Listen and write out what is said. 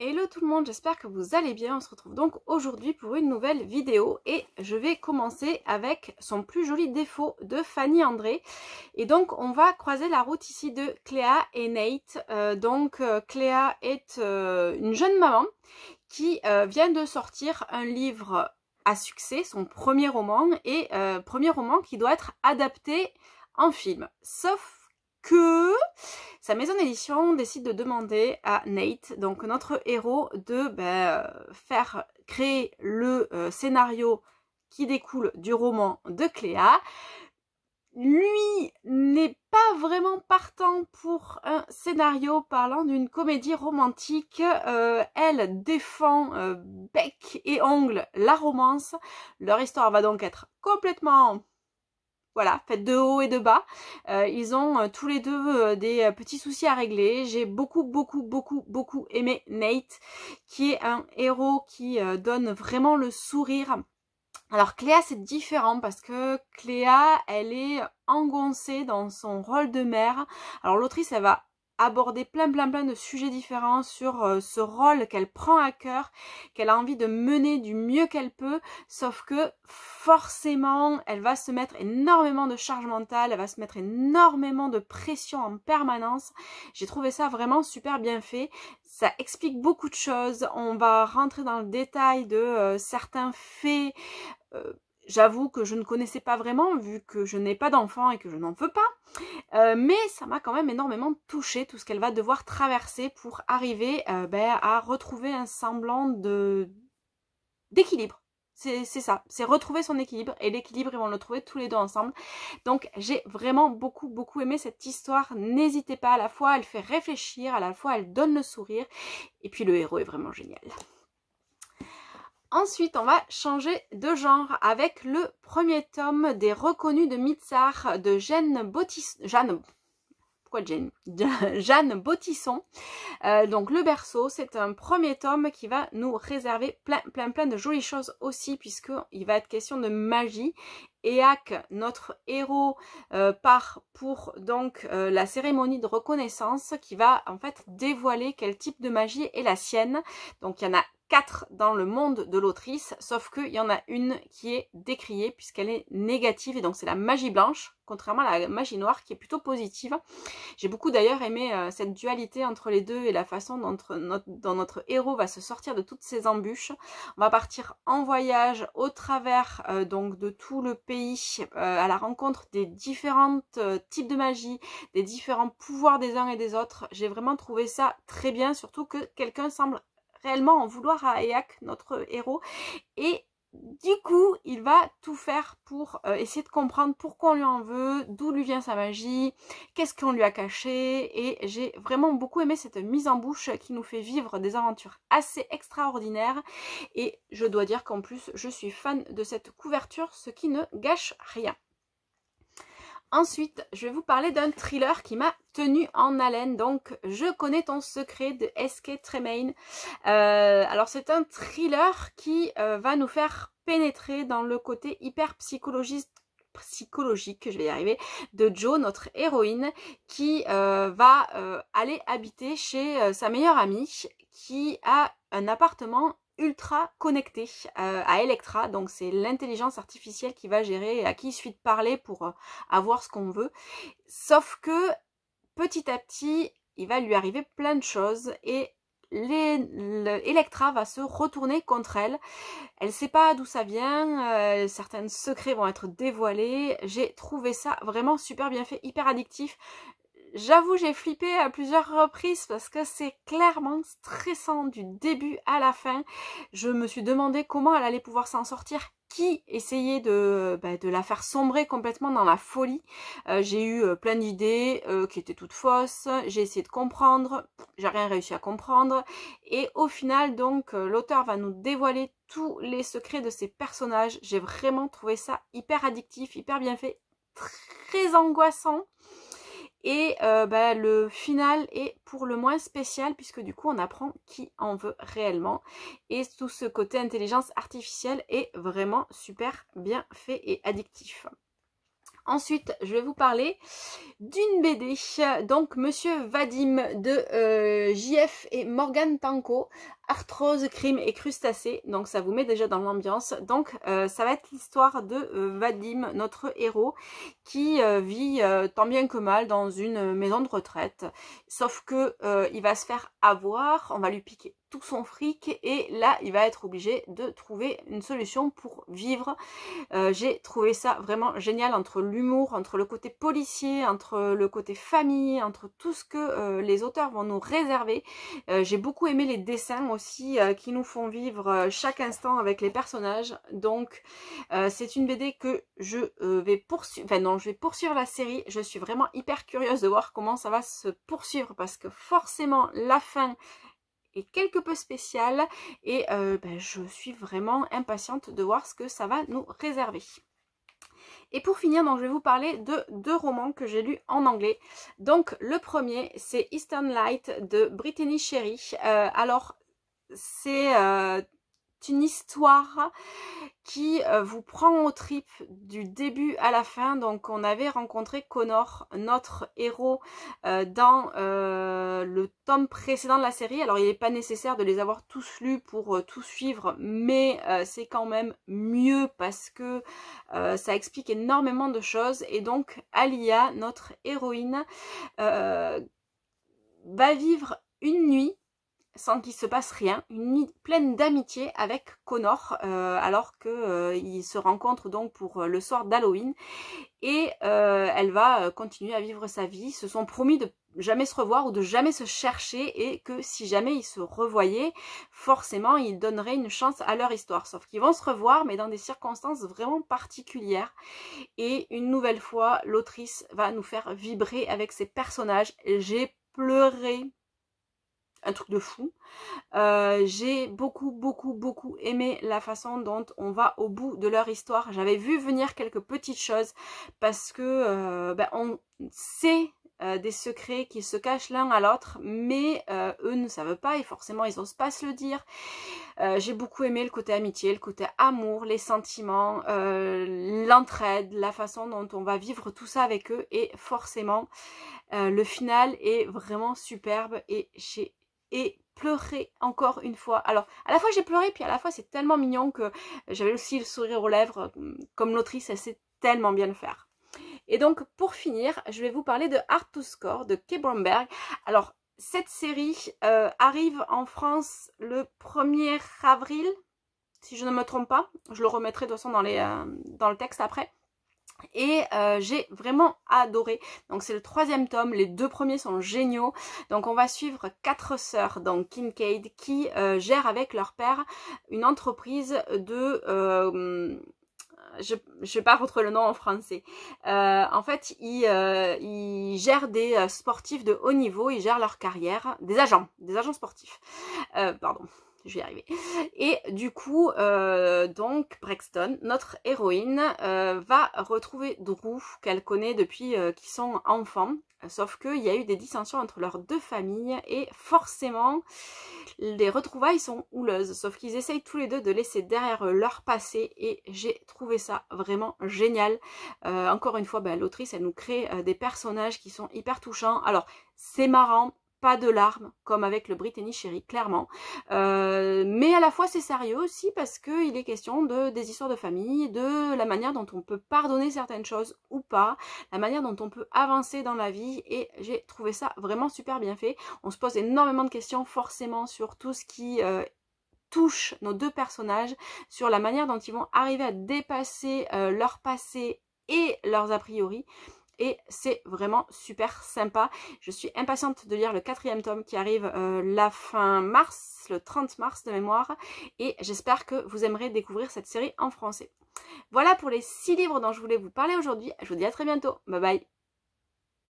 Hello tout le monde, j'espère que vous allez bien. On se retrouve donc aujourd'hui pour une nouvelle vidéo et je vais commencer avec son plus joli défaut de Fanny André. Et donc on va croiser la route ici de Cléa et Nate. Cléa est une jeune maman qui vient de sortir un livre à succès, son premier roman, et premier roman qui doit être adapté en film. Sauf que sa maison d'édition décide de demander à Nate, donc notre héros, de faire créer le scénario qui découle du roman de Cléa. Lui n'est pas vraiment partant pour un scénario parlant d'une comédie romantique. Elle défend bec et ongle la romance. Leur histoire va donc être complètement... Voilà, faite de haut et de bas. Ils ont tous les deux des petits soucis à régler. J'ai beaucoup aimé Nate, qui est un héros qui donne vraiment le sourire. Alors Cléa, c'est différent parce que Cléa, elle est engoncée dans son rôle de mère. Alors l'autrice, elle va aborder plein de sujets différents sur ce rôle qu'elle prend à cœur, qu'elle a envie de mener du mieux qu'elle peut, sauf que forcément elle va se mettre énormément de charge mentale, elle va se mettre énormément de pression en permanence. J'ai trouvé ça vraiment super bien fait, ça explique beaucoup de choses, on va rentrer dans le détail de certains faits. J'avoue que je ne connaissais pas vraiment vu que je n'ai pas d'enfant et que je n'en veux pas, mais ça m'a quand même énormément touchée, tout ce qu'elle va devoir traverser pour arriver à retrouver un semblant d'équilibre. C'est ça, c'est retrouver son équilibre, et l'équilibre ils vont le trouver tous les deux ensemble. Donc j'ai vraiment beaucoup aimé cette histoire. N'hésitez pas, à la fois elle fait réfléchir, à la fois elle donne le sourire, et puis le héros est vraiment génial. Ensuite, on va changer de genre avec le premier tome des Reconnus de Mitsar de Jeanne Bautisson. Donc le berceau, c'est un premier tome qui va nous réserver plein de jolies choses aussi, puisqu'il va être question de magie. Éaque, notre héros, part pour donc la cérémonie de reconnaissance qui va en fait dévoiler quel type de magie est la sienne. Donc il y en a 4 dans le monde de l'autrice, sauf qu'il y en a une qui est décriée puisqu'elle est négative, et donc c'est la magie blanche, contrairement à la magie noire qui est plutôt positive. J'ai beaucoup d'ailleurs aimé cette dualité entre les deux et la façon dont notre héros va se sortir de toutes ces embûches. On va partir en voyage au travers donc de tout le pays à la rencontre des différents types de magie, des différents pouvoirs des uns et des autres. J'ai vraiment trouvé ça très bien, surtout que quelqu'un semble réellement en vouloir à Éaque, notre héros, et du coup, il va tout faire pour essayer de comprendre pourquoi on lui en veut, d'où lui vient sa magie, qu'est-ce qu'on lui a caché, et j'ai vraiment beaucoup aimé cette mise en bouche qui nous fait vivre des aventures assez extraordinaires, et je dois dire qu'en plus, je suis fan de cette couverture, ce qui ne gâche rien. Ensuite, je vais vous parler d'un thriller qui m'a tenu en haleine, donc Je connais ton secret de S.K. Tremaine. Alors c'est un thriller qui va nous faire pénétrer dans le côté hyper psychologique, je vais y arriver, de Jo, notre héroïne, qui va aller habiter chez sa meilleure amie qui a un appartement ultra connecté à Electra, donc c'est l'intelligence artificielle qui va gérer à qui il suffit de parler pour avoir ce qu'on veut, sauf que petit à petit il va lui arriver plein de choses et Electra va se retourner contre elle. Elle sait pas d'où ça vient, certains secrets vont être dévoilés. J'ai trouvé ça vraiment super bien fait, hyper addictif. J'avoue, j'ai flippé à plusieurs reprises parce que c'est clairement stressant du début à la fin. Je me suis demandé comment elle allait pouvoir s'en sortir, qui essayait de la faire sombrer complètement dans la folie. J'ai eu plein d'idées qui étaient toutes fausses, j'ai essayé de comprendre, j'ai rien réussi à comprendre, et au final donc l'auteur va nous dévoiler tous les secrets de ces personnages. J'ai vraiment trouvé ça hyper addictif, hyper bien fait, très angoissant. Et le final est pour le moins spécial puisque du coup on apprend qui en veut réellement. Et tout ce côté intelligence artificielle est vraiment super bien fait et addictif. Ensuite, je vais vous parler d'une BD, donc Monsieur Vadim de JF et Morgane Tanko, Arthrose, Crime et Crustacés, donc ça vous met déjà dans l'ambiance. Donc ça va être l'histoire de Vadim, notre héros, qui vit tant bien que mal dans une maison de retraite, sauf que il va se faire avoir, on va lui piquer tout son fric et là il va être obligé de trouver une solution pour vivre. J'ai trouvé ça vraiment génial, entre l'humour, entre le côté policier, entre le côté famille, entre tout ce que les auteurs vont nous réserver. J'ai beaucoup aimé les dessins aussi qui nous font vivre chaque instant avec les personnages. Donc c'est une BD que je vais poursuivre, enfin non, je vais poursuivre la série. Je suis vraiment hyper curieuse de voir comment ça va se poursuivre parce que forcément la fin est quelque peu spéciale et je suis vraiment impatiente de voir ce que ça va nous réserver. Et pour finir, donc, je vais vous parler de 2 romans que j'ai lus en anglais. Donc le premier, c'est Eastern Light de Brittany Sherry. Alors c'est une histoire qui vous prend aux tripes du début à la fin. Donc on avait rencontré Connor, notre héros, dans le tome précédent de la série. Alors il n'est pas nécessaire de les avoir tous lus pour tout suivre, mais c'est quand même mieux parce que ça explique énormément de choses. Et donc Alia, notre héroïne, va vivre une nuit sans qu'il se passe rien, une nuit pleine d'amitié avec Connor, alors qu'ils se rencontrent donc pour le soir d'Halloween, et elle va continuer à vivre sa vie. Ils se sont promis de jamais se revoir ou de jamais se chercher, et que si jamais ils se revoyaient, forcément ils donneraient une chance à leur histoire, sauf qu'ils vont se revoir mais dans des circonstances vraiment particulières. Et une nouvelle fois, l'autrice va nous faire vibrer avec ses personnages. J'ai pleuré, un truc de fou. J'ai beaucoup aimé la façon dont on va au bout de leur histoire. J'avais vu venir quelques petites choses parce que on sait des secrets qui se cachent l'un à l'autre, mais eux ne savent pas et forcément ils n'osent pas se le dire. J'ai beaucoup aimé le côté amitié, le côté amour, les sentiments, l'entraide, la façon dont on va vivre tout ça avec eux, et forcément le final est vraiment superbe et j'ai pleuré encore une fois. Alors à la fois j'ai pleuré, puis à la fois c'est tellement mignon que j'avais aussi le sourire aux lèvres, comme l'autrice elle sait tellement bien le faire. Et donc pour finir, je vais vous parler de Hard to Score de Kay Bromberg. Alors cette série arrive en France le 1er avril, si je ne me trompe pas. Je le remettrai de toute façon dans le texte après. Et j'ai vraiment adoré. Donc c'est le 3e tome, les 2 premiers sont géniaux. Donc on va suivre 4 sœurs, donc Kincaid, qui gèrent avec leur père une entreprise de... je vais pas retrouver le nom en français. En fait, ils gèrent des sportifs de haut niveau, ils gèrent leur carrière, des agents sportifs. Pardon. Je vais y arriver. Et du coup, donc Brexton, notre héroïne, va retrouver Drew, qu'elle connaît depuis qu'ils sont enfants. Sauf qu'il y a eu des dissensions entre leurs 2 familles et forcément, les retrouvailles sont houleuses. Sauf qu'ils essayent tous les 2 de laisser derrière eux leur passé et j'ai trouvé ça vraiment génial. Encore une fois, l'autrice, elle nous crée des personnages qui sont hyper touchants. Alors, c'est marrant. Pas de larmes, comme avec le Brittany Sherry, clairement. Mais à la fois, c'est sérieux aussi, parce qu'il est question des histoires de famille, de la manière dont on peut pardonner certaines choses ou pas, la manière dont on peut avancer dans la vie, et j'ai trouvé ça vraiment super bien fait. On se pose énormément de questions, forcément, sur tout ce qui touche nos 2 personnages, sur la manière dont ils vont arriver à dépasser leur passé et leurs a priori. Et c'est vraiment super sympa. Je suis impatiente de lire le 4e tome qui arrive la fin mars, le 30 mars de mémoire. Et j'espère que vous aimerez découvrir cette série en français. Voilà pour les 6 livres dont je voulais vous parler aujourd'hui. Je vous dis à très bientôt. Bye bye.